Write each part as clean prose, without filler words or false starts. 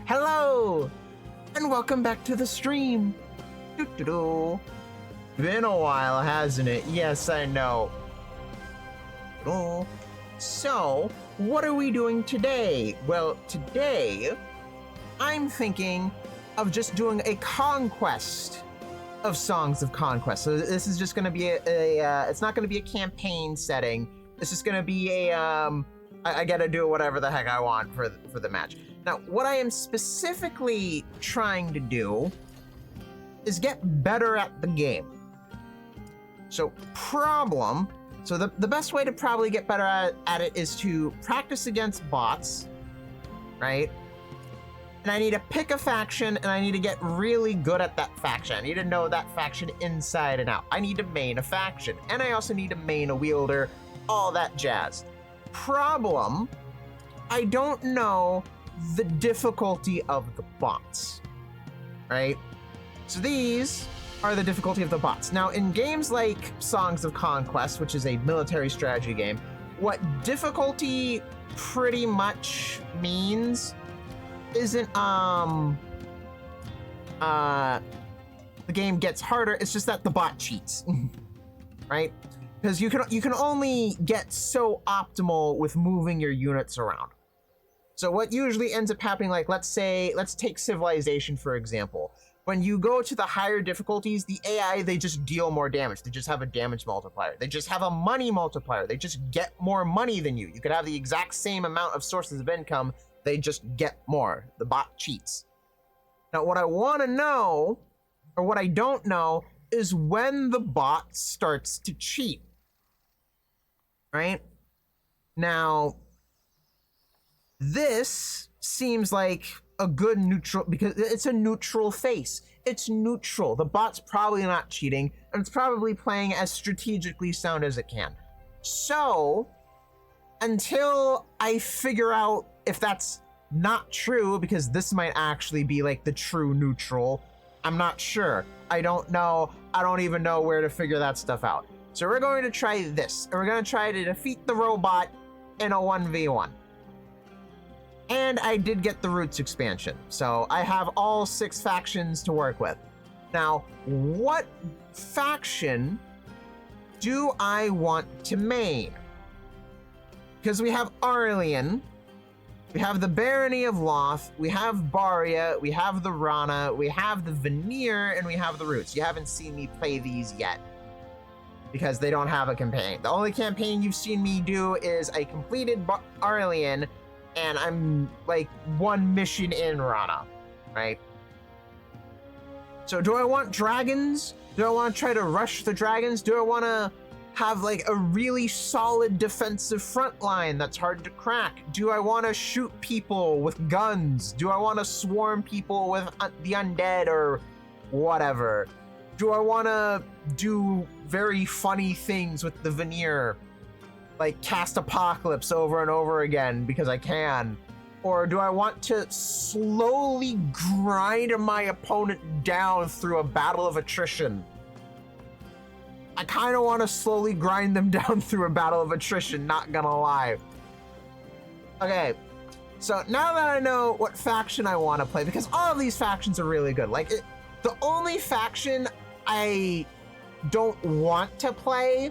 Hello, and welcome back to the stream. Doo-doo-doo. Been a while, hasn't it? Yes, I know. Oh. So, what are we doing today? Well, today, I'm thinking of just doing a conquest of Songs of Conquest. So this is just going to be it's not going to be a campaign setting. This is going to be a, I gotta do whatever the heck I want for the match. Now, what I am specifically trying to do is get better at the game. So the best way to probably get better at it is to practice against bots, right? And I need to pick a faction, and I need to get really good at that faction. I need to know that faction inside and out. I need to main a faction, and I also need to main a wielder, all that jazz. Problem, I don't know the difficulty of the bots, right? So these are the difficulty of the bots. Now, in games like Songs of Conquest, which is a military strategy game, what difficulty pretty much means isn't the game gets harder, it's just that the bot cheats. Right? Because you can only get so optimal with moving your units around. So what usually ends up happening, like let's take Civilization for example. When you go to the higher difficulties, the AI, they just deal more damage. They just have a damage multiplier. They just have a money multiplier. They just get more money than you. You could have the exact same amount of sources of income. They just get more. The bot cheats. Now, what I want to know, or what I don't know, is when the bot starts to cheat. Right? Now, this seems like a good neutral, because it's a neutral face. It's neutral. The bot's probably not cheating, and it's probably playing as strategically sound as it can. So, until I figure out if that's not true, because this might actually be like the true neutral, I'm not sure. I don't know. I don't even know where to figure that stuff out. So we're going to try this, and we're going to try to defeat the robot in a 1v1. And I did get the Roots expansion, so I have all 6 factions to work with. Now, what faction do I want to main? Because we have Arlian, we have the Barony of Loth, we have Baria, we have the Rana, we have the Veneer, and we have the Roots. You haven't seen me play these yet, because they don't have a campaign. The only campaign you've seen me do is I completed Arlian, and I'm like 1 mission in Rana, right? So do I want dragons? Do I want to try to rush the dragons? Do I want to have like a really solid defensive front line that's hard to crack? Do I want to shoot people with guns? Do I want to swarm people with the undead or whatever? Do I want to do very funny things with the Veneer? Like cast Apocalypse over and over again because I can? Or do I want to slowly grind my opponent down through a battle of attrition? I kind of want to slowly grind them down through a battle of attrition, not gonna lie. Okay, so now that I know what faction I want to play, because all of these factions are really good. Like, the only faction I don't want to play,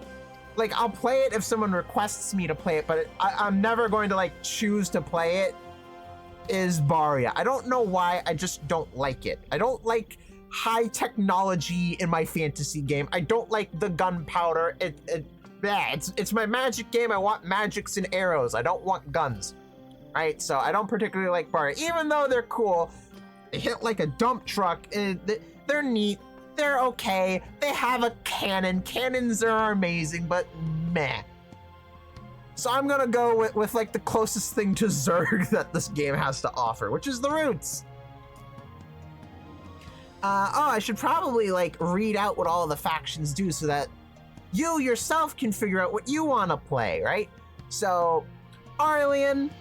like, I'll play it if someone requests me to play it, but I'm never going to, like, choose to play it, is Baria. I don't know why, I just don't like it. I don't like high technology in my fantasy game. I don't like the gunpowder. It's my magic game. I want magics and arrows. I don't want guns, right? So I don't particularly like Baria, even though they're cool. They hit like a dump truck. They're neat. They're okay. They have a cannon. Cannons are amazing, but meh. So I'm gonna go with like the closest thing to Zerg that this game has to offer, which is the Roots. I should probably like read out what all the factions do so that you yourself can figure out what you want to play, right? So, Arlian,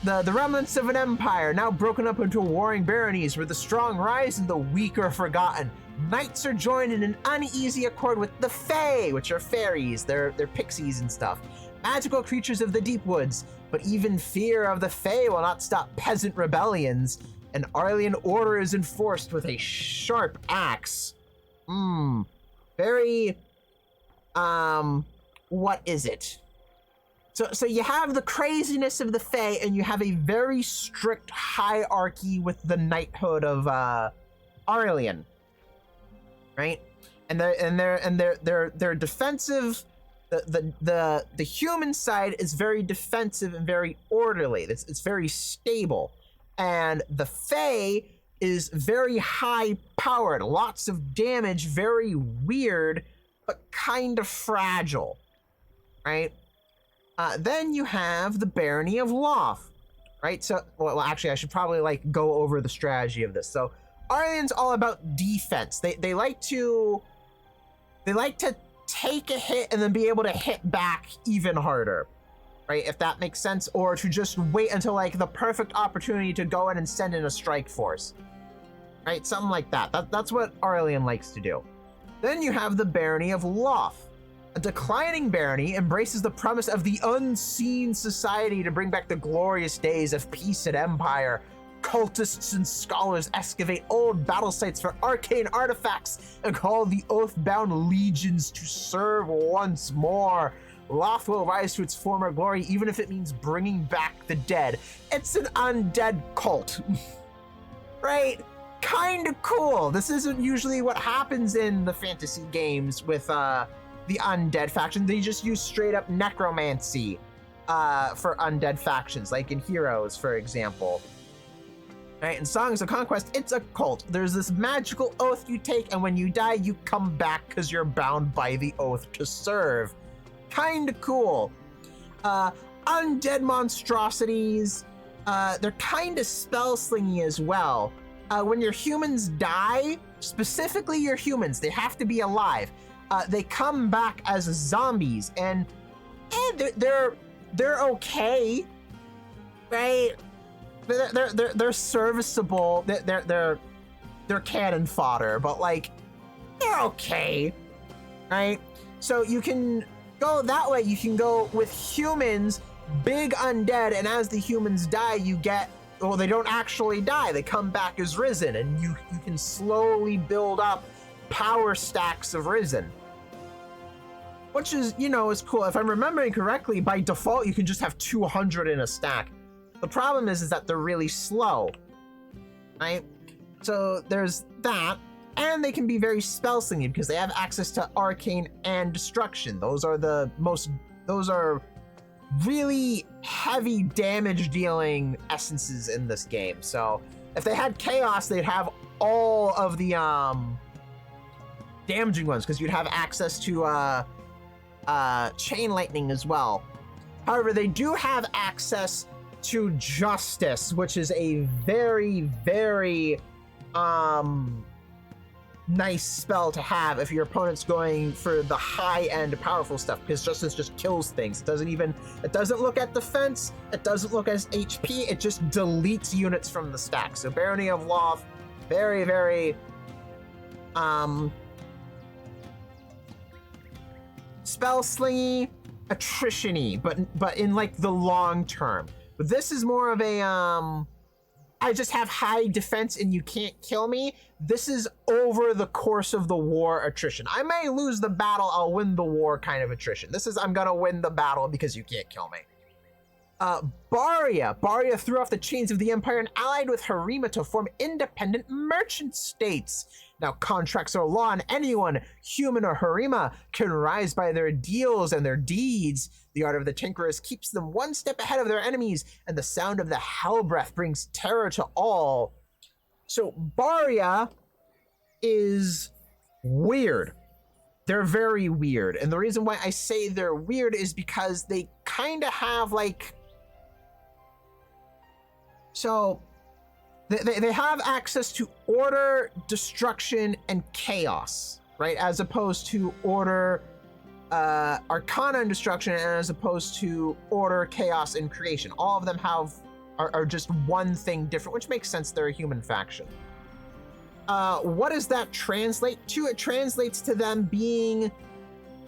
the remnants of an empire, now broken up into warring baronies where the strong rise and the weak are forgotten. Knights are joined in an uneasy accord with the Fae, which are fairies, they're pixies and stuff. Magical creatures of the deep woods, but even fear of the Fae will not stop peasant rebellions. An Arlian order is enforced with a sharp axe. Very, what is it? So you have the craziness of the Fae, and you have a very strict hierarchy with the knighthood of Arlian, right? And they're defensive. The human side is very defensive and very orderly. It's very stable, and the Fae is very high powered, lots of damage, very weird, but kind of fragile, right? Then you have the Barony of Loth, right? So, well, actually, I should probably like go over the strategy of this. So, Arlian's all about defense. They like to take a hit and then be able to hit back even harder, right? If that makes sense, or to just wait until like the perfect opportunity to go in and send in a strike force, right? Something like that. That's what Arlian likes to do. Then you have the Barony of Loth. A declining barony embraces the promise of the unseen society to bring back the glorious days of peace and empire. Cultists and scholars excavate old battle sites for arcane artifacts and call the oath-bound legions to serve once more. Loth will rise to its former glory, even if it means bringing back the dead. It's an undead cult, right? Kind of cool. This isn't usually what happens in the fantasy games with the undead faction. They just use straight up necromancy for undead factions, like in Heroes, for example. Right, in Songs of Conquest, it's a cult. There's this magical oath you take, and when you die, you come back because you're bound by the oath to serve. Kinda cool. Undead monstrosities, they're kinda spell-slingy as well. When your humans die, specifically your humans, they have to be alive. They come back as zombies, and they're okay, right? They're serviceable. They're cannon fodder, but like they're okay, right? So you can go that way. You can go with humans, big undead, and as the humans die, you get, well, they don't actually die. They come back as risen, and you can slowly build up power stacks of risen, which is, you know, is cool. If I'm remembering correctly, by default, you can just have 200 in a stack. The problem is that they're really slow, right? So there's that, and they can be very spell-slingy because they have access to arcane and destruction. Those are really heavy damage-dealing essences in this game. So if they had chaos, they'd have all of the damaging ones because you'd have access to chain lightning as well. However, they do have access to justice, which is a very, very nice spell to have if your opponent's going for the high-end powerful stuff, because justice just kills things. It doesn't look at defense, it doesn't look at HP, it just deletes units from the stack. So Barony of Loth, very, very spell slingy, attrition-y, but in like the long term. But this is more of a, I just have high defense and you can't kill me. This is over the course of the war attrition. I may lose the battle, I'll win the war kind of attrition. This is, I'm gonna win the battle because you can't kill me. Baria threw off the chains of the Empire and allied with Harima to form independent merchant states. Now contracts are law, and anyone, human or Harima, can rise by their deals and their deeds. The art of the tinkerers keeps them one step ahead of their enemies, and the sound of the hell breath brings terror to all. So Baria is weird. They're very weird, and the reason why I say they're weird is because they kind of have like, so they have access to order, destruction, and chaos, right? As opposed to order, arcana, and destruction, and as opposed to order, chaos, and creation. All of them are just one thing different, which makes sense. They're a human faction. What does that translate to? It translates to them being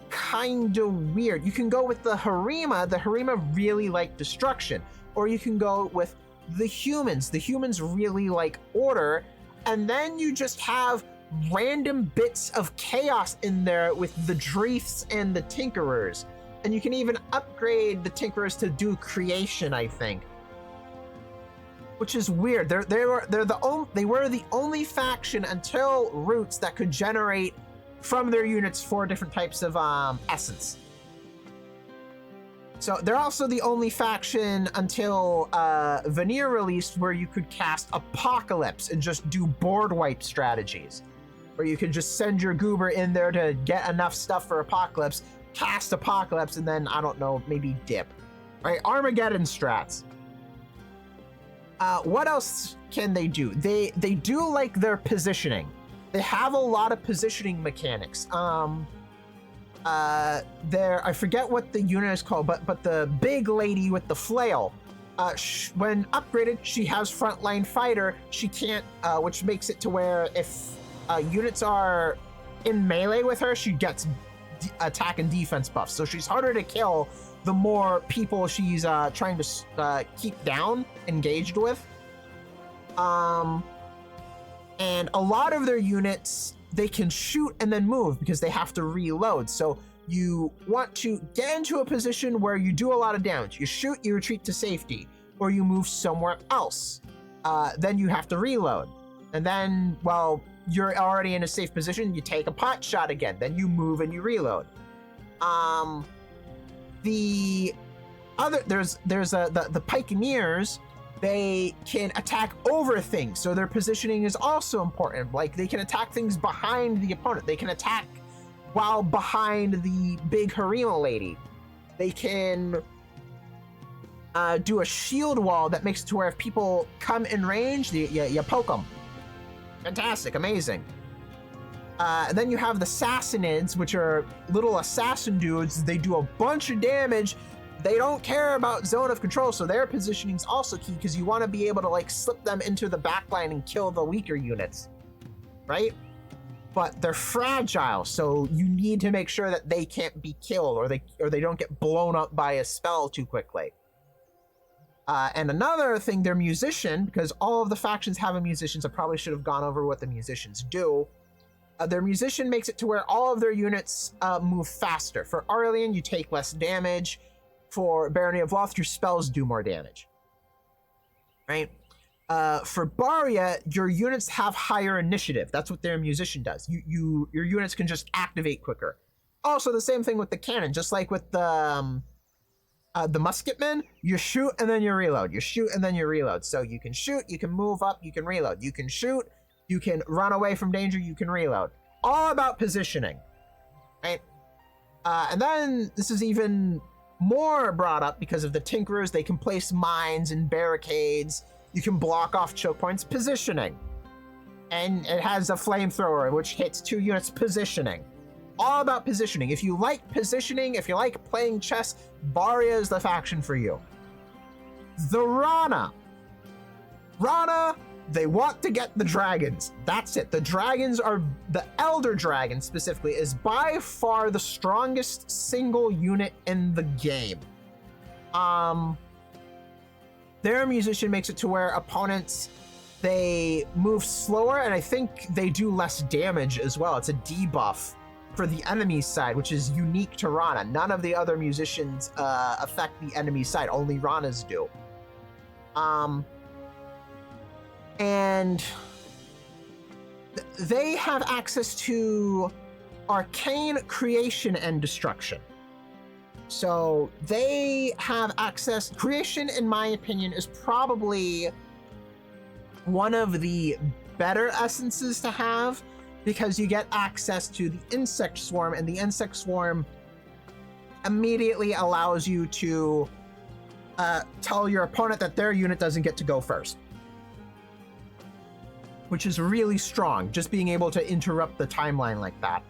kind of weird. You can go with the Harima. The Harima really like destruction, or you can go with the humans. The humans really like order, and then you just have random bits of chaos in there with the Dreiths and the Tinkerers. And you can even upgrade the Tinkerers to do creation, I think. Which is weird. They were the only faction until Roots that could generate from their units 4 different types of essence. So they're also the only faction until Veneer released where you could cast Apocalypse and just do board wipe strategies. Where you could just send your goober in there to get enough stuff for Apocalypse, cast Apocalypse, and then, I don't know, maybe dip. Right? Armageddon strats. What else can they do? They do like their positioning. They have a lot of positioning mechanics. I forget what the unit is called, but the big lady with the flail, when upgraded, she has frontline fighter. She can't, which makes it to where if units are in melee with her, she gets attack and defense buffs. So she's harder to kill the more people she's trying to keep down, engaged with. And a lot of their units, they can shoot and then move because they have to reload. So you want to get into a position where you do a lot of damage. You shoot, you retreat to safety, or you move somewhere else. Then you have to reload. And then, while you're already in a safe position, you take a pot shot again. Then you move and you reload. The Pikeneers, they can attack over things, so their positioning is also important. Like, they can attack things behind the opponent. They can attack while behind the big Harima lady. They can do a shield wall that makes it to where if people come in range, you poke them. Fantastic, amazing. Then you have the Sassanids, which are little assassin dudes. They do a bunch of damage. They don't care about zone of control, so their positioning is also key because you want to be able to like slip them into the backline and kill the weaker units, right? But they're fragile, so you need to make sure that they can't be killed or they don't get blown up by a spell too quickly. And another thing, they're musician, because all of the factions have a musician, so I probably should have gone over what the musicians do. Their musician makes it to where all of their units move faster. For Arlian, you take less damage. For Barony of Loth, your spells do more damage. Right? For Baria, your units have higher initiative. That's what their musician does. Your units can just activate quicker. Also, the same thing with the cannon, just like with the musketmen, you shoot and then you reload. You shoot and then you reload. So you can shoot, you can move up, you can reload. You can shoot, you can run away from danger, you can reload. All about positioning, right? And then this is even more brought up because of the Tinkerers. They can place mines and barricades. You can block off choke points. Positioning. And it has a flamethrower, which hits 2 units. Positioning. All about positioning. If you like positioning, if you like playing chess, Baria is the faction for you. The Rana. They want to get the dragons. That's it. The dragons are, the Elder Dragon specifically, is by far the strongest single unit in the game. Their musician makes it to where opponents, they move slower, and I think they do less damage as well. It's a debuff for the enemy's side, which is unique to Rana. None of the other musicians affect the enemy's side. Only Rana's do. And they have access to arcane creation and destruction. So they have access. Creation, in my opinion, is probably one of the better essences to have because you get access to the insect swarm, and the insect swarm immediately allows you to tell your opponent that their unit doesn't get to go first. Which is really strong, just being able to interrupt the timeline like that.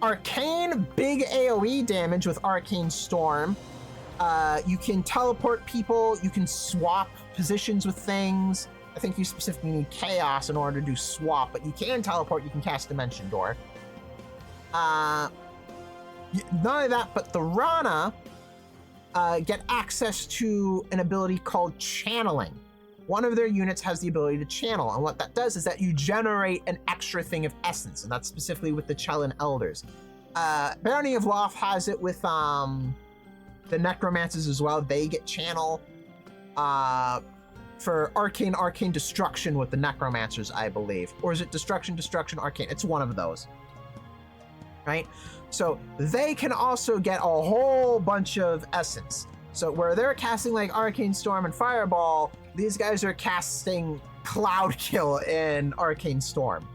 Arcane, big AoE damage with Arcane Storm. You can teleport people, you can swap positions with things. I think you specifically need Chaos in order to do swap, but you can teleport, you can cast Dimension Door. None of that, but the Rana, get access to an ability called channeling. One of their units has the ability to channel, and what that does is that you generate an extra thing of essence, and that's specifically with the Chellan Elders. Barony of Loth has it with the Necromancers as well. They get channel for arcane destruction with the Necromancers, I believe. Or is it destruction, arcane? It's one of those, right? So they can also get a whole bunch of essence. So where they're casting like Arcane Storm and Fireball, these guys are casting Cloud Kill in Arcane Storm,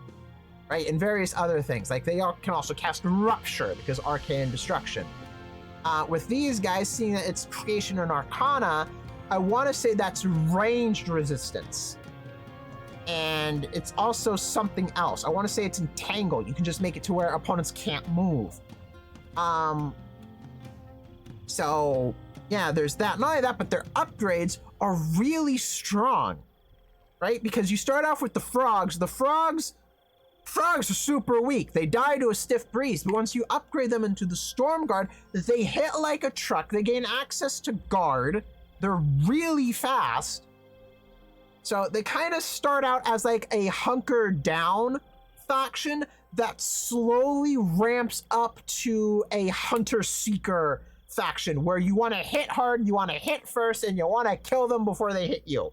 right? And various other things. Like they can also cast Rupture because Arcane Destruction. With these guys, seeing that it's Creation and Arcana, I want to say that's ranged resistance. And it's also something else. I want to say it's Entangle. You can just make it to where opponents can't move. So yeah, there's that. Not only that, but their upgrades are really strong, right? Because you start off with the frogs. The frogs are super weak. They die to a stiff breeze, but once you upgrade them into the Storm Guard, they hit like a truck. They gain access to guard. They're really fast. So they kind of start out as like a hunker down faction that slowly ramps up to a hunter seeker faction where you want to hit hard, you want to hit first, and you want to kill them before they hit you.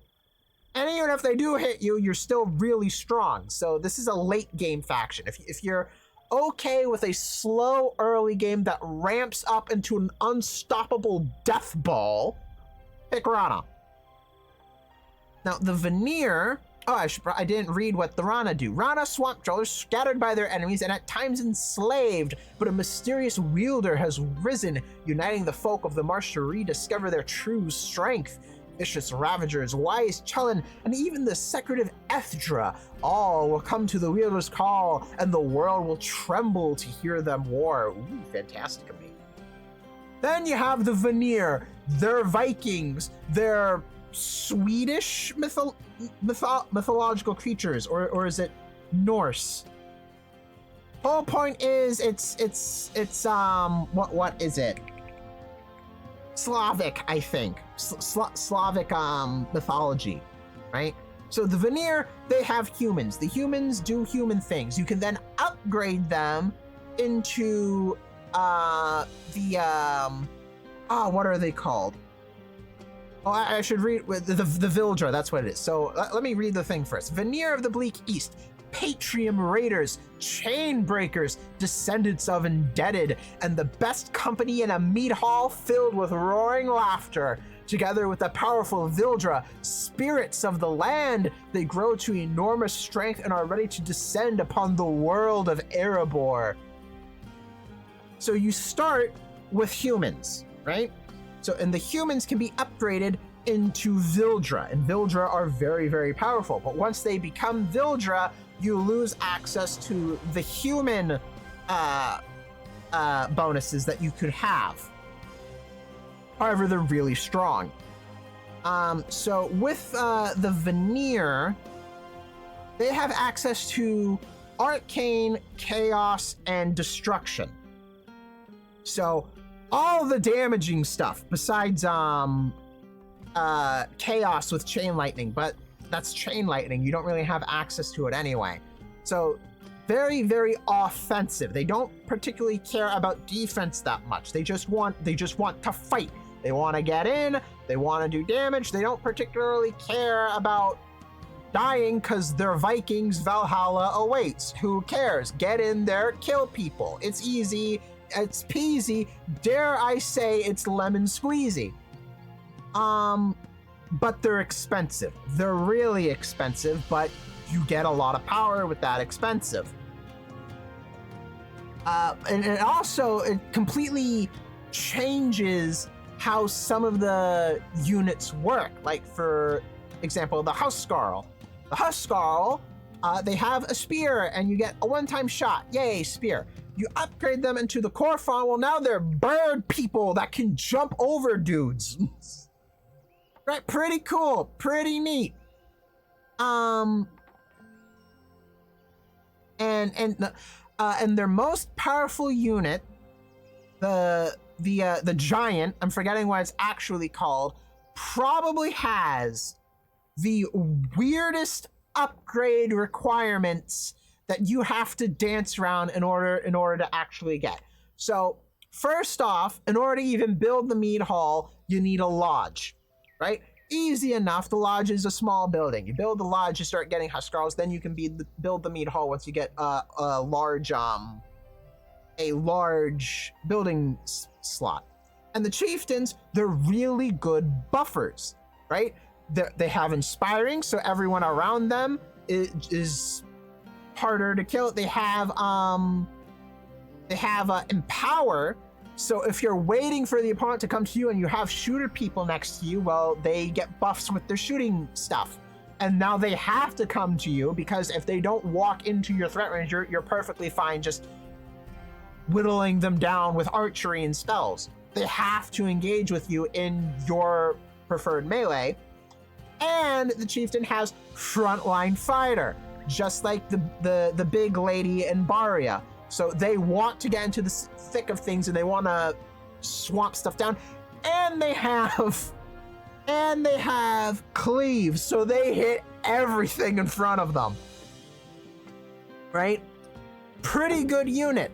And even if they do hit you, you're still really strong. So this is a late game faction. If you're okay with a slow early game that ramps up into an unstoppable death ball, pick Rana. Now the Veneer, I didn't read what the Rana do. Rana swamp dwellers scattered by their enemies and at times enslaved, but a mysterious wielder has risen, uniting the folk of the marsh to rediscover their true strength. Vicious Ravagers, wise Chellan, and even the secretive Ethdra, all will come to the wielder's call, and the world will tremble to hear them war. Ooh, fantastic of me. Then you have the Veneer. They're Vikings. They're Swedish mythological creatures, or is it Norse? Whole point is it's what is it? Slavic, I think. Slavic mythology, right? So the Veneer, they have humans. The humans do human things. You can then upgrade them into what are they called? Oh, I should read the Vildra, that's what it is. So let me read the thing first. Veneer of the Bleak East, Patrium Raiders, Chain Breakers, Descendants of Indebted, and the best company in a mead hall filled with roaring laughter. Together with the powerful Vildra, spirits of the land, they grow to enormous strength and are ready to descend upon the world of Erebor. So you start with humans, right? So, and the humans can be upgraded into Vildra, and Vildra are very, very powerful. But once they become Vildra, you lose access to the human bonuses that you could have. However, they're really strong. So with the Veneer, they have access to Arcane, Chaos, and Destruction. So all the damaging stuff besides Chaos with Chain Lightning, but that's Chain Lightning. You don't really have access to it anyway. So very, very offensive. They don't particularly care about defense that much. They just want to fight. They want to get in. They want to do damage. They don't particularly care about dying because they're Vikings. Valhalla awaits. Who cares? Get in there, kill people. It's easy. It's peasy. Dare I say it's lemon squeezy. But they're expensive. They're really expensive, but you get a lot of power with that expensive. And it also, it completely changes how some of the units work. Like, for example, the Huskarl. The Huskarl, they have a spear, and you get a one-time shot. Yay, spear. You upgrade them into the Korfon, well, now they're bird people that can jump over dudes. Right, pretty cool, pretty neat. And their most powerful unit, the the giant, I'm forgetting what it's actually called, probably has the weirdest upgrade requirements that you have to dance around in order to actually get. So first off, in order to even build the mead hall, you need a lodge, right? Easy enough. The lodge is a small building. You build the lodge, you start getting huskarls, then you can build the mead hall once you get a large building slot. And the chieftains, they're really good buffers, right? They have inspiring, so everyone around them is harder to kill. They have empower, so if you're waiting for the opponent to come to you and you have shooter people next to you, well, they get buffs with their shooting stuff. And now they have to come to you, because if they don't walk into your threat range, you're perfectly fine just whittling them down with archery and spells. They have to engage with you in your preferred melee. And the chieftain has frontline fighter, just like the big lady in Baria. So they want to get into the thick of things and they want to swamp stuff down. And they have cleaves, so they hit everything in front of them. Right? Pretty good unit.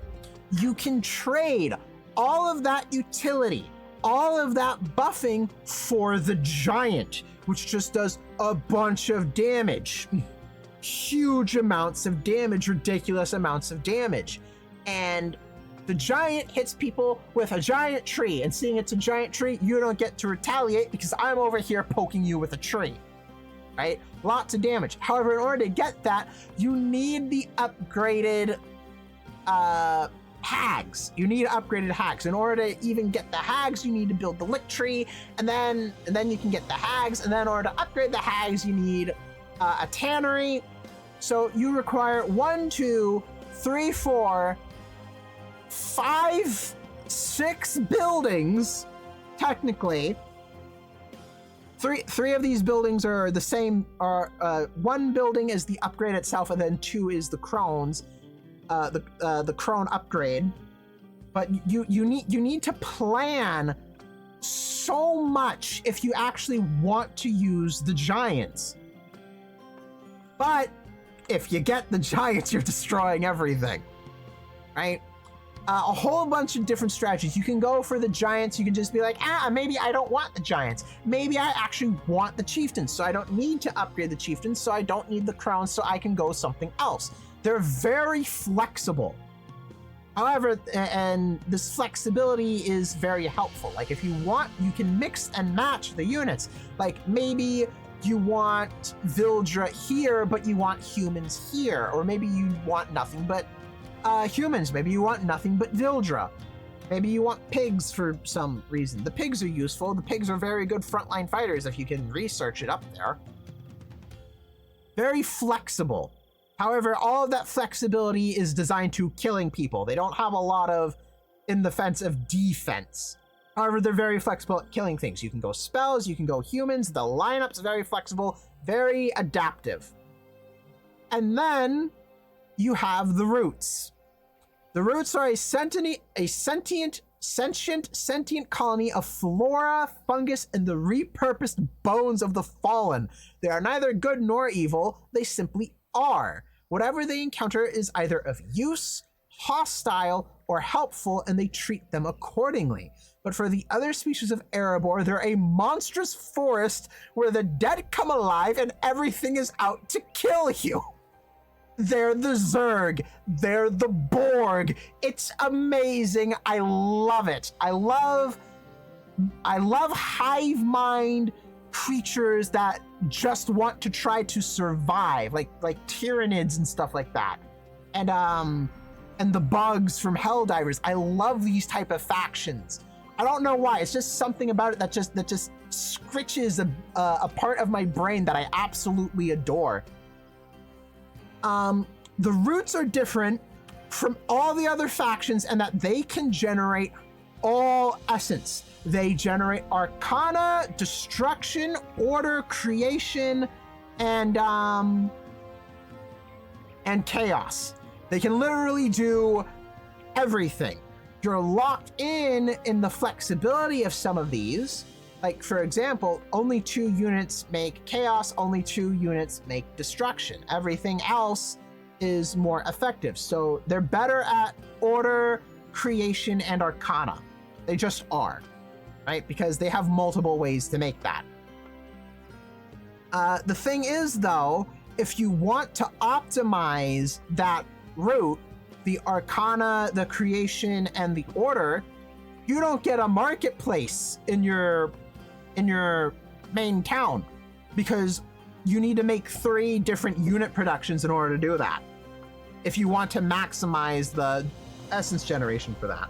You can trade all of that utility, all of that buffing for the giant, which just does a bunch of damage. Huge amounts of damage, ridiculous amounts of damage. And the giant hits people with a giant tree, and seeing it's a giant tree, you don't get to retaliate because I'm over here poking you with a tree, right? Lots of damage. However, in order to get that, you need the upgraded hags. You need upgraded hags. In order to even get the hags, you need to build the lick tree, and then you can get the hags, and then in order to upgrade the hags, you need a tannery. So you require 1, 2, 3, 4, 5, 6 buildings, technically. Three of these buildings are the same. One building is the upgrade itself, and then 2 is the crones, the crone upgrade. But you need to plan so much if you actually want to use the giants. But if you get the giants, you're destroying everything, right? A whole bunch of different strategies. You can go for the giants. You can just be like, maybe I don't want the giants. Maybe I actually want the chieftains, so I don't need to upgrade the chieftains, so I don't need the crowns, so I can go something else. They're very flexible. However, and this flexibility is very helpful. Like if you want, you can mix and match the units. Like maybe you want Vildra here, but you want humans here. Or maybe you want nothing but humans. Maybe you want nothing but Vildra. Maybe you want pigs for some reason. The pigs are useful. The pigs are very good frontline fighters if you can research it up there. Very flexible. However, all of that flexibility is designed to killing people. They don't have a lot of in the fence of defense. However, they're very flexible at killing things. You can go spells, you can go humans. The lineup's very flexible, very adaptive. And then you have the roots. The roots are a sentient colony of flora, fungus, and the repurposed bones of the fallen. They are neither good nor evil, they simply are. Whatever they encounter is either of use, hostile, or helpful, and they treat them accordingly. But for the other species of Erebor, they're a monstrous forest where the dead come alive and everything is out to kill you. They're the Zerg. They're the Borg. It's amazing. I love it. I love hive mind creatures that just want to try to survive, like Tyranids and stuff like that. And the bugs from Helldivers. I love these type of factions. I don't know why. It's just something about it that just scritches a part of my brain that I absolutely adore. The roots are different from all the other factions in that they can generate all essence. They generate arcana, destruction, order, creation, and chaos. They can literally do everything. you're locked in the flexibility of some of these. Like, for example, only 2 units make chaos, only 2 units make destruction. Everything else is more effective. So they're better at order, creation, and arcana. They just are, right? Because they have multiple ways to make that. The thing is, though, if you want to optimize that route, the arcana, the creation, and the order, you don't get a marketplace in your main town, because you need to make 3 different unit productions in order to do that if you want to maximize the essence generation for that.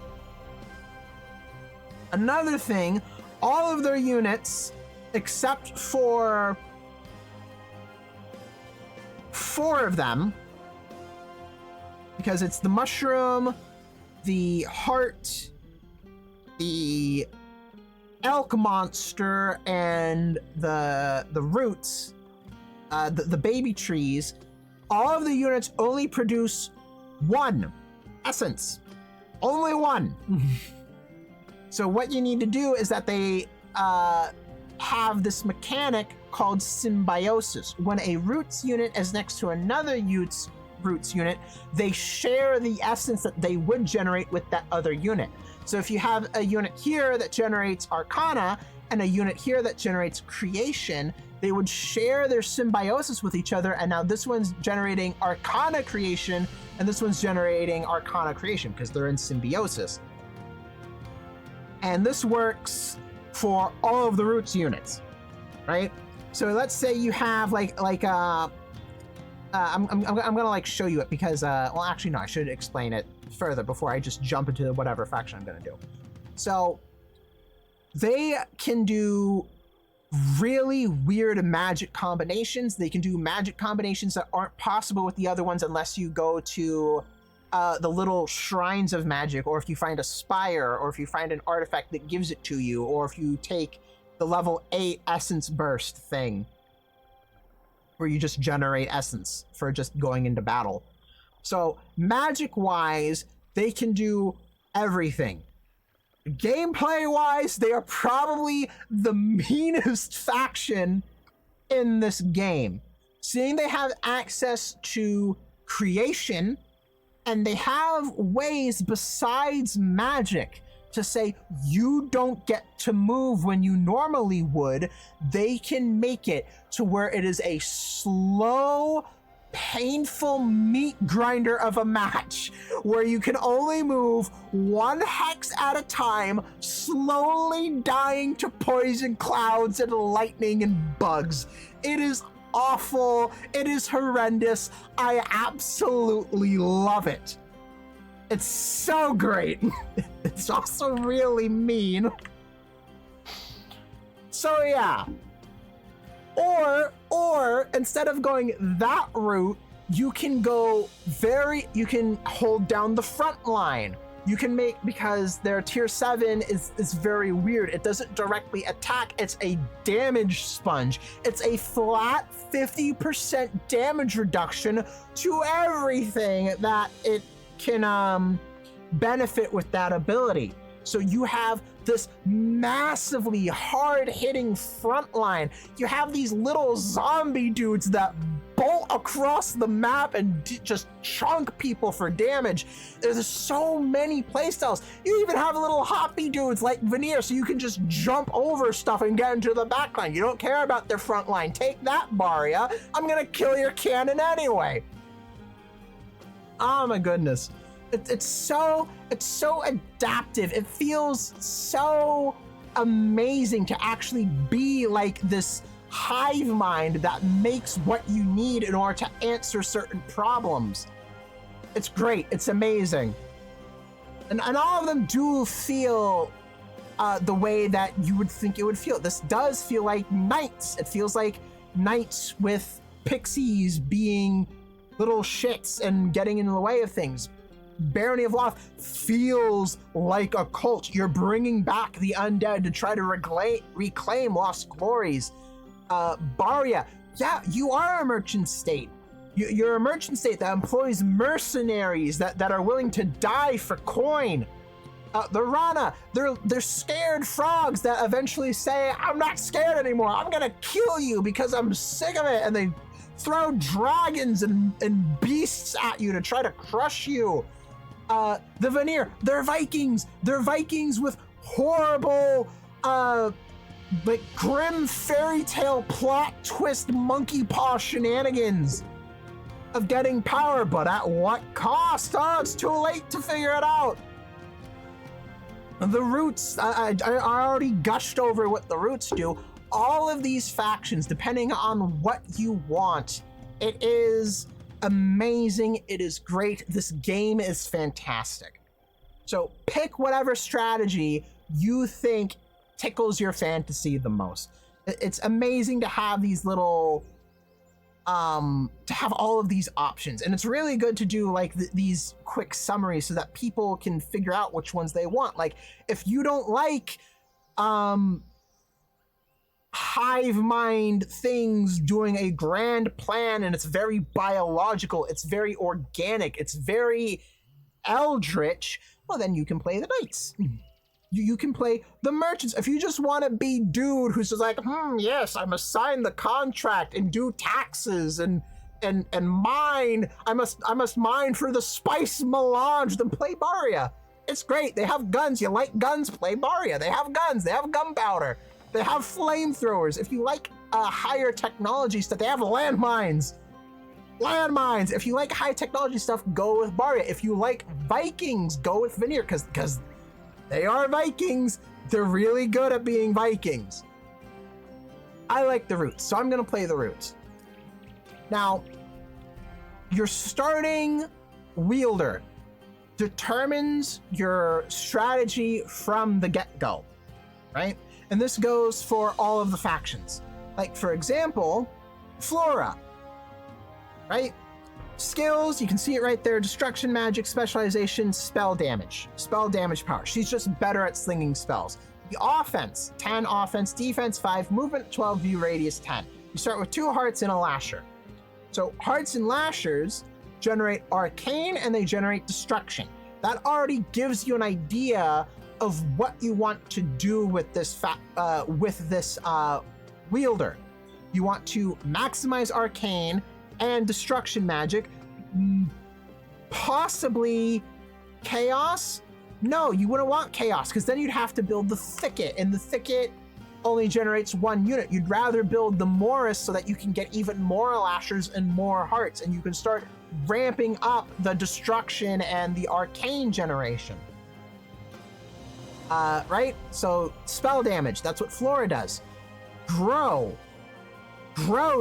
Another thing, all of their units, except for 4 of them, because it's the mushroom, the heart, the elk monster, and the roots, the baby trees, all of the units only produce 1 essence. Only 1. So what you need to do is that they have this mechanic called symbiosis. When a roots unit is next to another roots unit, they share the essence that they would generate with that other unit. So if you have a unit here that generates arcana and a unit here that generates creation, they would share their symbiosis with each other, and now this one's generating arcana creation and this one's generating arcana creation because they're in symbiosis. And this works for all of the roots units, right? So let's say you have I'm gonna like show you it because well, actually no, I should explain it further before I just jump into whatever faction I'm gonna do. So they can do really weird magic combinations. They can do magic combinations that aren't possible with the other ones unless you go to the little shrines of magic, or if you find a spire, or if you find an artifact that gives it to you, or if you take the level 8 essence burst thing where you just generate essence for just going into battle. So magic wise, they can do everything. Gameplay wise, they are probably the meanest faction in this game. Seeing they have access to creation, and they have ways besides magic to say you don't get to move when you normally would, they can make it to where it is a slow, painful meat grinder of a match where you can only move 1 hex at a time, slowly dying to poison clouds and lightning and bugs. It is awful. It is horrendous. I absolutely love it. It's so great. It's also really mean. So yeah. Or instead of going that route, you can hold down the front line. You can make, because their tier 7 is very weird. It doesn't directly attack, it's a damage sponge. It's a flat 50% damage reduction to everything that it can benefit with that ability. So you have this massively hard-hitting front line. You have these little zombie dudes that bolt across the map and just chunk people for damage. There's so many playstyles. You even have little hoppy dudes like Veneer, so you can just jump over stuff and get into the back line. You don't care about their front line. Take that, Baria. I'm gonna kill your cannon anyway. Oh my goodness. It's so adaptive. It feels so amazing to actually be like this hive mind that makes what you need in order to answer certain problems. It's great. It's amazing. And all of them do feel the way that you would think it would feel. This does feel like knights. It feels like knights with pixies being little shits and getting in the way of things. Barony of Loth feels like a cult. You're bringing back the undead to try to reclaim lost glories. Baria, yeah, you are a merchant state. You're a merchant state that employs mercenaries that are willing to die for coin. The Rana, they're scared frogs that eventually say, I'm not scared anymore, I'm gonna kill you because I'm sick of it, and they throw dragons and beasts at you to try to crush you. The Vanir, they're Vikings with horrible, like grim fairy tale plot twist monkey paw shenanigans of getting power, but at what cost? Oh, it's too late to figure it out. The Roots, I already gushed over what the Roots do. All of these factions, depending on what you want, it is amazing, it is great, this game is fantastic. So pick whatever strategy you think tickles your fantasy the most. It's amazing to have these little, to have all of these options, and it's really good to do like these quick summaries so that people can figure out which ones they want. Like if you don't like hive mind things doing a grand plan and it's very biological, it's very organic, it's very eldritch, well then you can play the knights. You can play the merchants. If you just want to be dude who's just like, yes, I must sign the contract and do taxes and mine. I must mine for the spice melange. Then play Baria. It's great. They have guns. You like guns? Play Baria. They have guns. They have gunpowder. They have flamethrowers. If you like higher technology stuff, they have landmines. Landmines. If you like high technology stuff, go with Baria. If you like Vikings, go with Vanir because they are Vikings. They're really good at being Vikings. I like the Roots, so I'm going to play the Roots. Now, your starting wielder determines your strategy from the get-go, right? And this goes for all of the factions. Like, for example, Flora, right? Skills, you can see it right there. Destruction, magic, specialization, spell damage power. She's just better at slinging spells. The offense, 10 offense, defense 5, movement 12, view radius 10. You start with 2 hearts and a lasher. So hearts and lashers generate arcane and they generate destruction. That already gives you an idea of what you want to do with this wielder. You want to maximize arcane and destruction magic, possibly chaos. No, you wouldn't want chaos because then you'd have to build the thicket, and the thicket only generates 1 unit. You'd rather build the Morris so that you can get even more lashers and more hearts, and you can start ramping up the destruction and the arcane generation. Right? So spell damage, that's what Flora does. Grow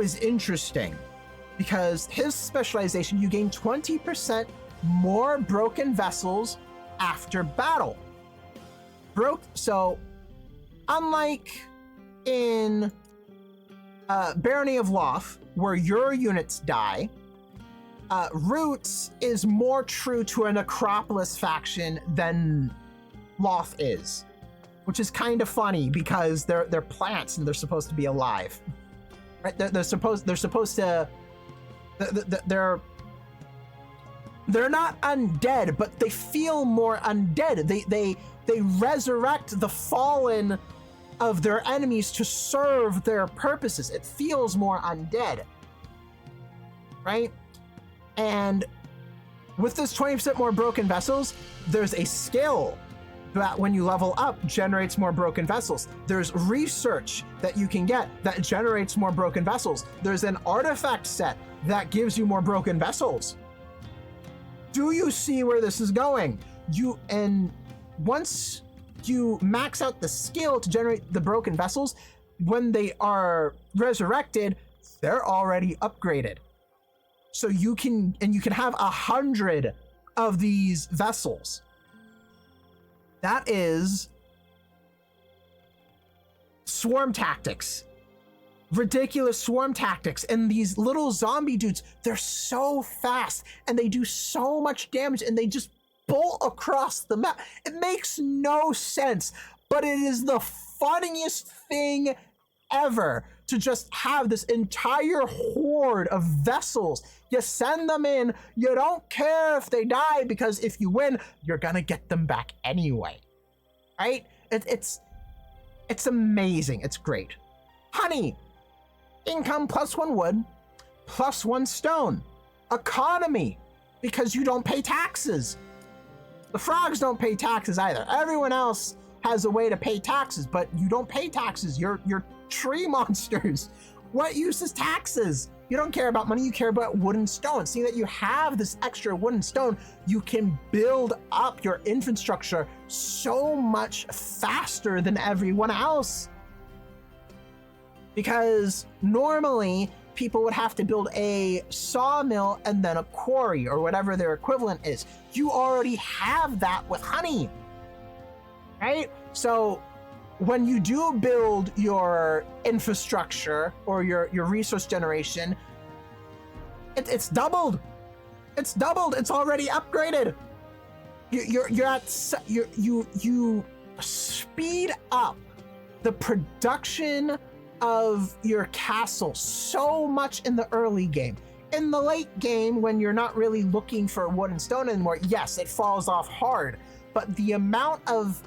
is interesting because his specialization, you gain 20% more broken vessels after battle. So unlike in Barony of Loth, where your units die, Roots is more true to a Necropolis faction than Loth is, which is kind of funny because they're plants and they're supposed to be alive, right? They're supposed to. They're not undead, but they feel more undead. They resurrect the fallen of their enemies to serve their purposes. It feels more undead, right? And with this 20% more broken vessels, there's a skill that when you level up generates more broken vessels. There's research that you can get that generates more broken vessels. There's an artifact set that gives you more broken vessels. Do you see where this is going? And once you max out the skill to generate the broken vessels, when they are resurrected, they're already upgraded. So you can have 100 of these vessels. That is swarm tactics. Ridiculous swarm tactics. And these little zombie dudes, they're so fast and they do so much damage and they just bolt across the map. It makes no sense, but it is the funniest thing ever. to just have this entire horde of vessels. You send them in, you don't care if they die, because if you win, you're gonna get them back anyway. Right? It's amazing. It's great. Honey. Income +1 wood, +1 stone. Economy, because you don't pay taxes. The frogs don't pay taxes either. Everyone else has a way to pay taxes, but you don't pay taxes. You're tree monsters. What use is taxes? You don't care about money, you care about wood and stone. Seeing that you have this extra wood and stone, you can build up your infrastructure so much faster than everyone else. Because normally people would have to build a sawmill and then a quarry or whatever their equivalent is. You already have that with honey, right? So when you do build your infrastructure or your resource generation, it's doubled. It's doubled. It's already upgraded. You speed up the production of your castle so much in the early game. In the late game, when you're not really looking for wood and stone anymore, yes, it falls off hard, but the amount of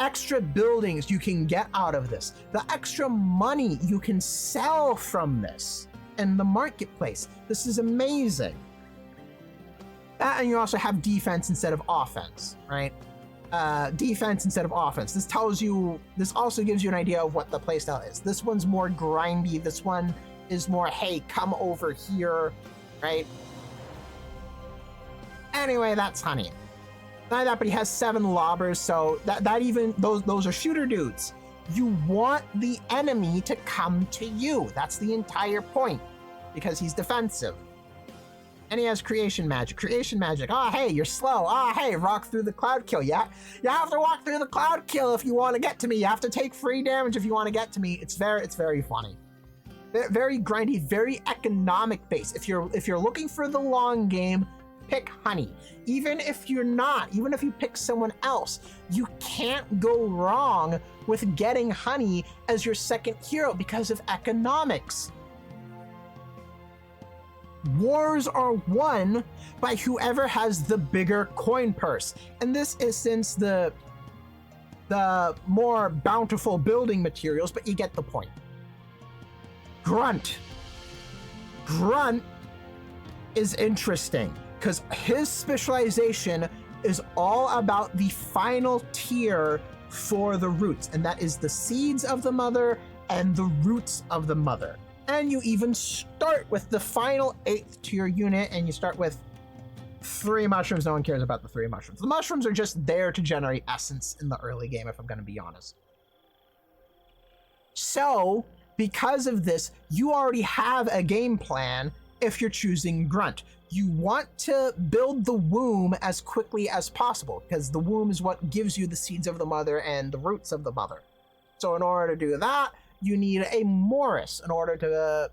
extra buildings you can get out of this, the extra money you can sell from this in the marketplace, this is amazing. And you also have defense instead of offense, right? Defense instead of offense. This also gives you an idea of what the playstyle is. This one's more grindy. This one is more, hey, come over here, right? Anyway, that's honey. Not that, but he has 7 lobbers, so that even those are shooter dudes. You want the enemy to come to you. That's the entire point, because he's defensive. And he has creation magic. Creation magic. Oh, hey, you're slow. Oh, hey, walk through the cloud kill. Yeah, you have to walk through the cloud kill if you want to get to me. You have to take free damage if you want to get to me. It's very funny. Very grindy, very economic base. If you're looking for the long game, pick honey. Even if you're not, even if you pick someone else, you can't go wrong with getting honey as your second hero because of economics. Wars are won by whoever has the bigger coin purse. In this instance, the more bountiful building materials, but you get the point. Grunt. Grunt is interesting because his specialization is all about the final tier for the roots, and that is the seeds of the mother and the roots of the mother. And you even start with the final 8th tier unit, and you start with 3 mushrooms. No one cares about the 3 mushrooms. The mushrooms are just there to generate essence in the early game, if I'm going to be honest. So, because of this, you already have a game plan if you're choosing Grunt. You want to build the womb as quickly as possible, because the womb is what gives you the seeds of the mother and the roots of the mother. So in order to do that, you need a Morris. In order to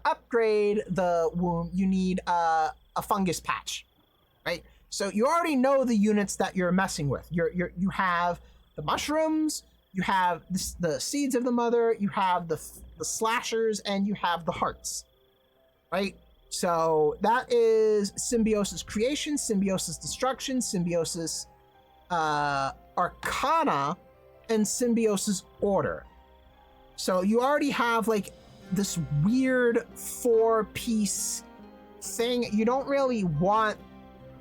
upgrade the womb, you need a fungus patch, right? So you already know the units that you're messing with. You have the mushrooms, you have the seeds of the mother, you have the slashers, and you have the hearts, right? So that is Symbiosis Creation, Symbiosis Destruction, Symbiosis Arcana, and Symbiosis Order. So you already have like this weird 4-piece thing. You don't really want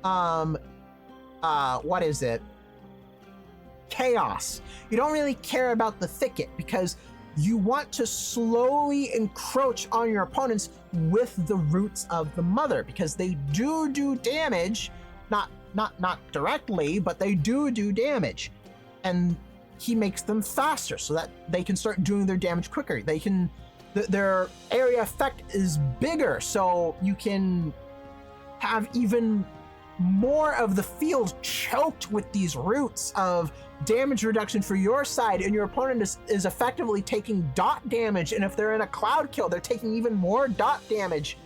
what is it? Chaos. You don't really care about the thicket because you want to slowly encroach on your opponents with the roots of the mother, because they do damage, not directly, but they do damage. And he makes them faster so that they can start doing their damage quicker. They can, their area effect is bigger, so you can have even more of the field choked with these roots of damage reduction for your side, and your opponent is effectively taking dot damage, and if they're in a cloud kill, they're taking even more dot damage.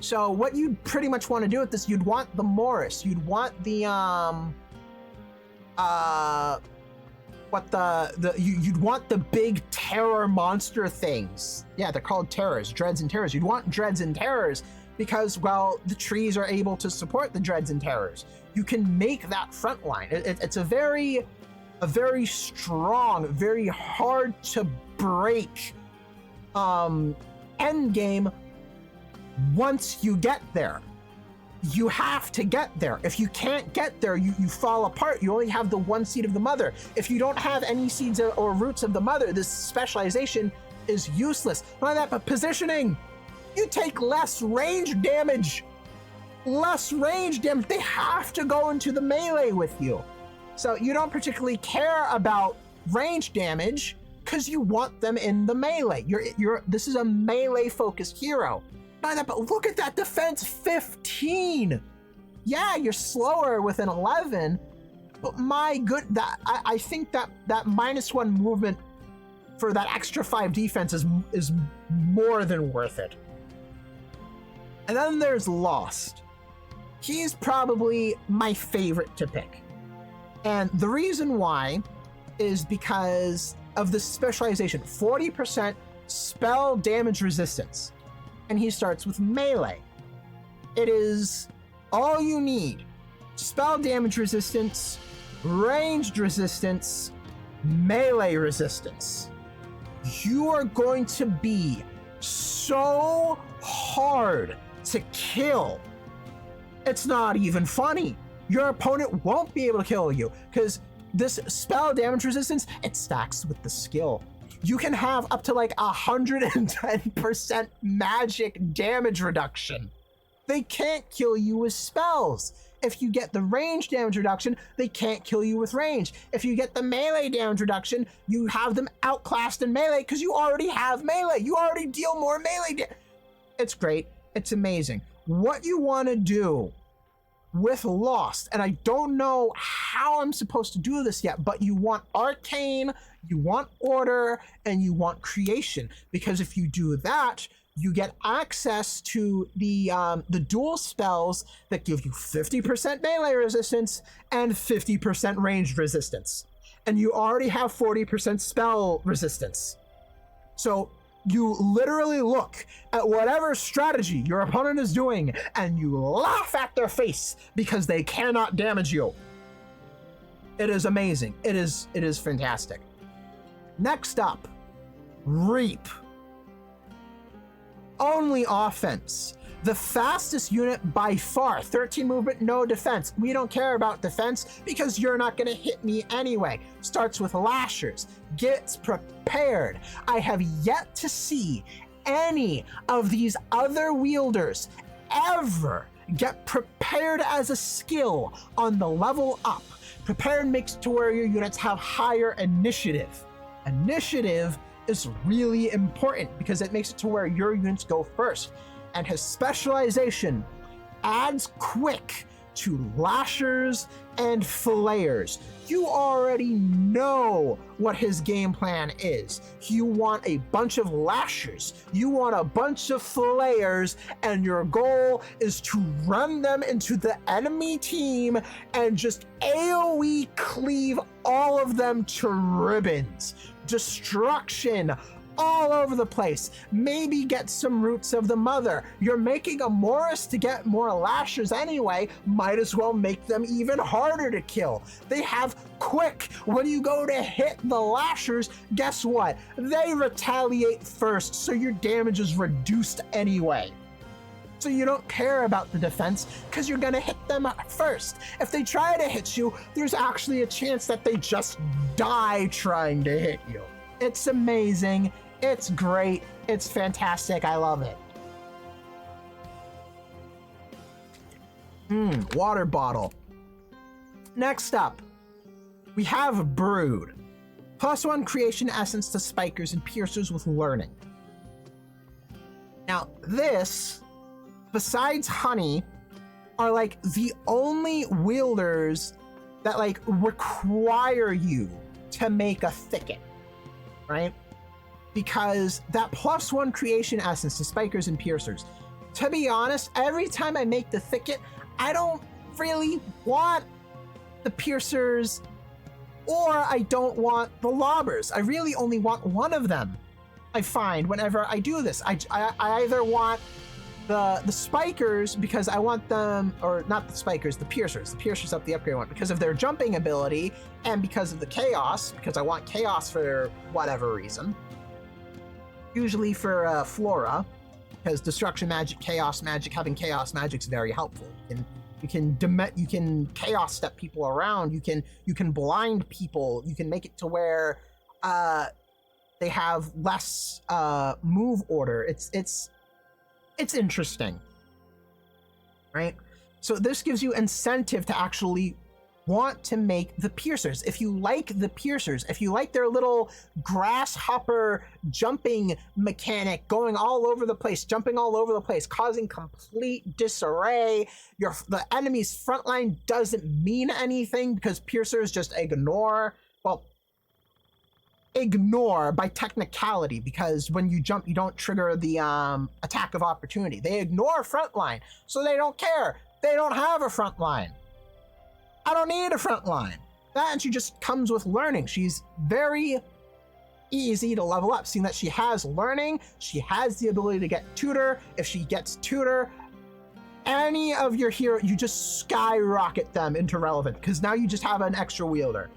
So what you pretty much want to do with this, you'd want the Morris, you'd want the what you'd want the big terror monster things. Yeah, they're called terrors, dreads and terrors. You'd want dreads and terrors because, well, the trees are able to support the dreads and terrors. You can make that front line. It's a very strong, very hard to break end game once you get there. You have to get there. If you can't get there, you fall apart. You only have the one seed of the mother. If you don't have any seeds or roots of the mother, this specialization is useless. Not only that, but positioning. You take less range damage. Less range damage. They have to go into the melee with you. So you don't particularly care about range damage because you want them in the melee. This is a melee focused hero. Not that, but look at that defense, 15. Yeah, you're slower with an 11, but my good, I think that -1 movement for that extra 5 defense is more than worth it. And then there's Lost. He's probably my favorite to pick. And the reason why is because of the specialization, 40% spell damage resistance. And he starts with melee. It is all you need. Spell damage resistance, ranged resistance, melee resistance. You are going to be so hard to kill. It's not even funny. Your opponent won't be able to kill you because this spell damage resistance, it stacks with the skill. You can have up to like 110% magic damage reduction. They can't kill you with spells. If you get the range damage reduction, they can't kill you with range. If you get the melee damage reduction, you have them outclassed in melee because you already have melee. You already deal more melee damage. It's great. It's amazing. What you want to do with Lost, and I don't know how I'm supposed to do this yet, but you want Arcane, you want Order, and you want Creation, because if you do that, you get access to the dual spells that give you 50% melee resistance and 50% ranged resistance, and you already have 40% spell resistance. So you literally look at whatever strategy your opponent is doing and you laugh at their face because they cannot damage you. It is amazing. It is fantastic. Next up, Reap. Only offense. The fastest unit by far. 13 movement, no defense. We don't care about defense because you're not going to hit me anyway. Starts with Lashers. Gets prepared. I have yet to see any of these other wielders ever get prepared as a skill on the level up. Prepared makes it to where your units have higher initiative. Initiative is really important because it makes it to where your units go first. And his specialization adds quick to Lashers and Flayers. You already know what his game plan is. You want a bunch of Lashers, you want a bunch of Flayers, and your goal is to run them into the enemy team and just AoE cleave all of them to ribbons. Destruction all over the place. Maybe get some roots of the mother. You're making a Morris to get more Lashers anyway. Might as well make them even harder to kill. They have quick. When you go to hit the Lashers, guess what? They retaliate first, so your damage is reduced anyway. So you don't care about the defense because you're gonna hit them first. If they try to hit you, there's actually a chance that they just die trying to hit you. It's amazing. It's great. It's fantastic. I love it. Water bottle. Next up, we have Brood. +1 creation essence to spikers and piercers with learning. Now this, besides Honey, are like the only wielders that like require you to make a thicket, right? Because that +1 creation essence to spikers and piercers, to be honest, every time I make the thicket, I don't really want the piercers Or I don't want the lobbers. I really only want one of them, I find, whenever I do this. I either want the spikers because I want them, or not the spikers, the piercers up the upgrade one, because of their jumping ability and because of the chaos, because I want chaos for whatever reason. Usually for Flora, because destruction magic, chaos magic, having chaos magic is very helpful. You can chaos step people around. You can blind people. You can make it to where they have less move order. It's interesting, right? So this gives you incentive to actually want to make the piercers. If you like the piercers, if you like their little grasshopper jumping mechanic, going all over the place, jumping all over the place, causing complete disarray, the enemy's front line doesn't mean anything because piercers just ignore by technicality, because when you jump you don't trigger the attack of opportunity. They ignore front line, so they don't care. They don't have a front line. I don't need a front line. And she just comes with learning. She's very easy to level up, seeing that she has learning. She has the ability to get tutor. If she gets tutor, any of your hero, you just skyrocket them into relevant, because now you just have an extra wielder.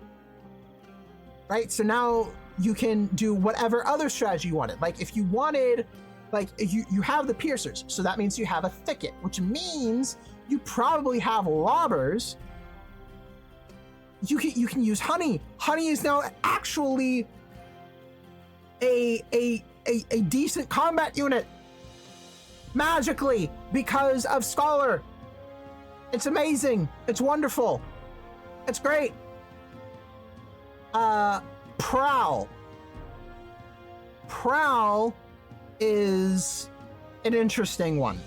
Right? So now you can do whatever other strategy you wanted. Like if you wanted, like you have the piercers, so that means you have a thicket, which means you probably have lobbers. You can use honey. Honey is now actually a decent combat unit magically because of Scholar. It's amazing. It's wonderful. It's great. Prowl. Prowl is an interesting one.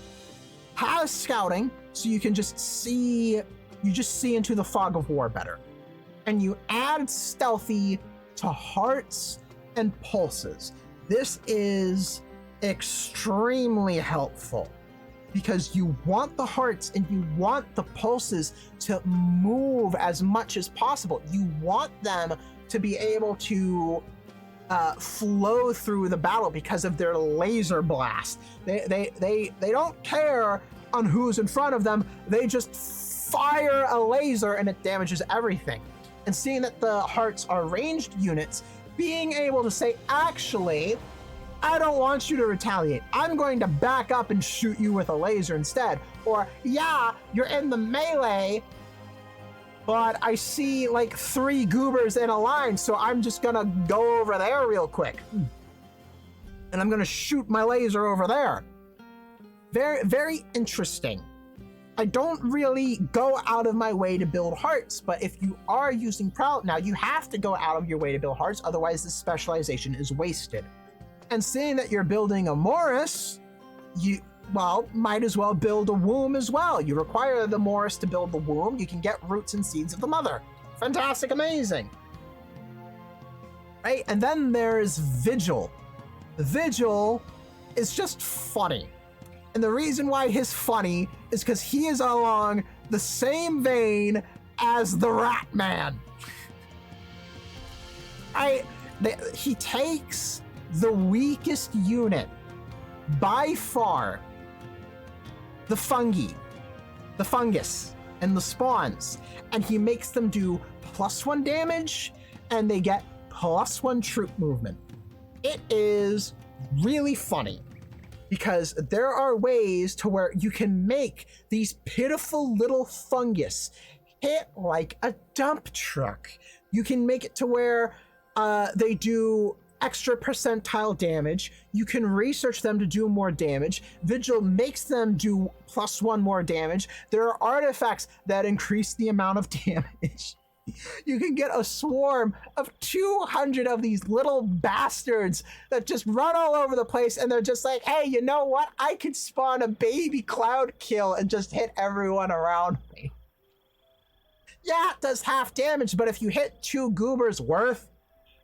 Has scouting, so you can just see into the fog of war better. And you add stealthy to hearts and pulses. This is extremely helpful because you want the hearts and you want the pulses to move as much as possible. You want them to be able to flow through the battle because of their laser blast. They don't care on who's in front of them. They just fire a laser and it damages everything. And seeing that the hearts are ranged units, being able to say, actually, I don't want you to retaliate. I'm going to back up and shoot you with a laser instead. Or, yeah, you're in the melee, but I see like 3 goobers in a line, so I'm just gonna go over there real quick. And I'm gonna shoot my laser over there. Very, very interesting. I don't really go out of my way to build hearts, but if you are using Prowl, now you have to go out of your way to build hearts, otherwise this specialization is wasted. And seeing that you're building a Morris, you might as well build a womb as well. You require the Morris to build the womb. You can get roots and seeds of the mother. Fantastic, amazing. Right? And then there's Vigil. Vigil is just funny. And the reason why he's funny is because he is along the same vein as the Rat Man. He takes the weakest unit by far, the fungus, and the spawns, and he makes them do +1 damage, and they get +1 troop movement. It is really funny, because there are ways to where you can make these pitiful little fungus hit like a dump truck. You can make it to where they do extra percentile damage. You can research them to do more damage. Vigil makes them do +1 more damage. There are artifacts that increase the amount of damage. You can get a swarm of 200 of these little bastards that just run all over the place, and they're just like, hey, you know what? I could spawn a baby cloud kill and just hit everyone around me. Yeah, it does half damage, but if you hit 2 goobers worth,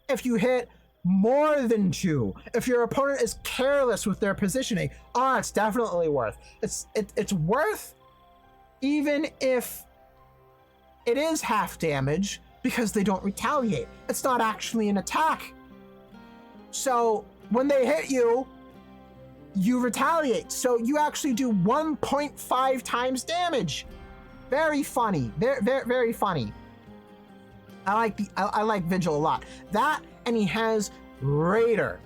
if you hit more than 2, if your opponent is careless with their positioning, it's definitely worth. It's worth even if it is half damage, because they don't retaliate. It's not actually an attack. So when they hit you, you retaliate. So you actually do 1.5 times damage. Very funny. Very, very, very funny. I like Vigil a lot. That, and he has Raider.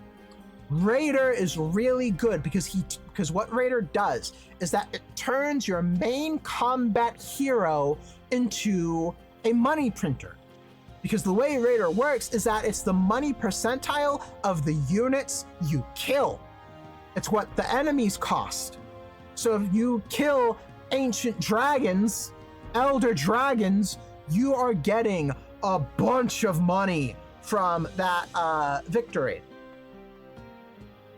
Raider is really good because what Raider does is that it turns your main combat hero into a money printer. Because the way Raider works is that it's the money percentile of the units you kill. It's what the enemies cost. So if you kill ancient dragons, elder dragons, you are getting a bunch of money from that victory.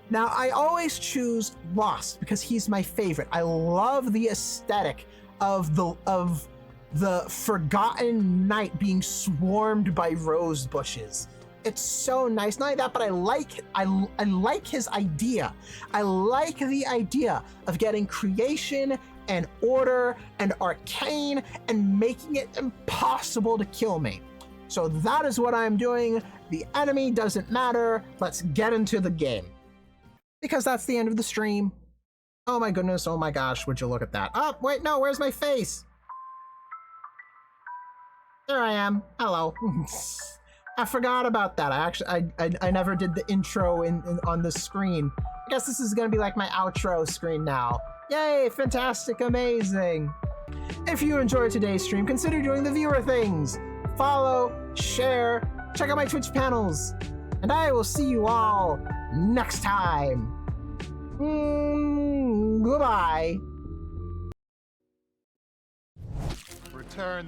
Now, I always choose Lost because he's my favorite. I love the aesthetic of the Forgotten Night being swarmed by rose bushes. It's so nice. Not only that, but I like his idea. I like the idea of getting creation and order and arcane and making it impossible to kill me. So that is what I'm doing. The enemy doesn't matter. Let's get into the game. Because that's the end of the stream. Oh my goodness, oh my gosh, would you look at that? Oh, wait, no, where's my face? There I am. Hello. I forgot about that. I never did the intro on the screen. I guess this is gonna be like my outro screen now. Yay, fantastic, amazing. If you enjoyed today's stream, consider doing the viewer things. Follow, share, check out my Twitch panels. And I will see you all next time. Goodbye.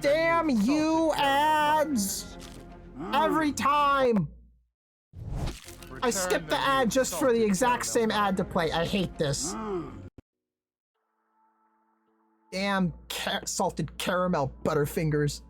Damn you ads! Every time! I skip the ad just for the exact same ad to play. I hate this. Damn salted caramel butterfingers.